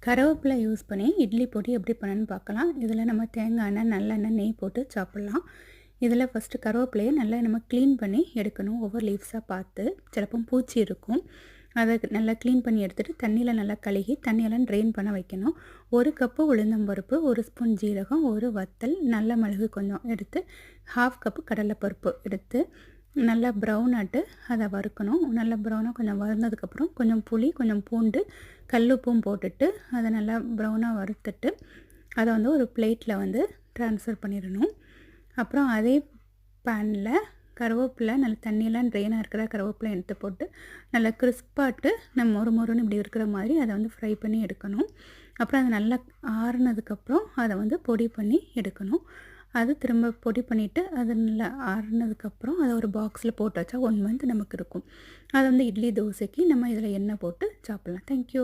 கருவேப்பிலை யூஸ் பண்ணி இட்லி பொடி எப்படி பண்ணணும்னு பார்க்கலாம். இதில் நம்ம தேங்காய் எண்ணெய், நல்லெண்ணெய், நெய் போட்டு சாப்பிட்லாம். இதில் ஃபஸ்ட்டு கருவேப்பிலையை நல்லா நம்ம க்ளீன் பண்ணி எடுக்கணும். ஒவ்வொரு லீவ்ஸாக பார்த்து சிலப்போ பூச்சி இருக்கும். அதை நல்லா க்ளீன் பண்ணி எடுத்துகிட்டு தண்ணியில் நல்லா கழுகி தண்ணியெல்லாம் ட்ரெயின் பண்ண வைக்கணும். 1 கப்பு உளுந்தம்பருப்பு, 1 ஸ்பூன் ஜீரகம், 1 வத்தல், நல்ல மிளகு கொஞ்சம் எடுத்து, 1/2 கப்பு கடலைப்பருப்பு எடுத்து நல்லா ப்ரௌன் ஆட்டு அதை வறுக்கணும். நல்லா ப்ரௌனாக கொஞ்சம் வறுந்ததுக்கப்புறம் கொஞ்சம் புளி, கொஞ்சம் பூண்டு, கல்லுப்பும் போட்டுட்டு அதை நல்லா ப்ரௌனாக வறுத்துட்டு அதை வந்து ஒரு பிளேட்டில் வந்து ட்ரான்ஸ்ஃபர் பண்ணிடணும். அப்புறம் அதே பேனில் கருவேப்பிலை நல்லா தண்ணியெல்லாம் ட்ரெயினாக இருக்கிற கருவேப்பிலை எடுத்து போட்டு நல்லா கிறிஸ்பாட்டு நம்ம மொறுன்னு இப்படி இருக்கிற மாதிரி அதை வந்து ஃப்ரை பண்ணி எடுக்கணும். அப்புறம் அது நல்லா ஆறுனதுக்கப்புறம் அதை வந்து பொடி பண்ணி எடுக்கணும். அது திரும்ப பொடி பண்ணிவிட்டு அது நல்லா ஆறுனதுக்கப்புறம் அதை ஒரு பாக்ஸில் போட்டு வச்சா 1 மந்த் நமக்கு இருக்கும். அதை வந்து இட்லி, தோசைக்கு நம்ம இதில் எண்ணெய் போட்டு சாப்பிட்லாம். தேங்க்யூ.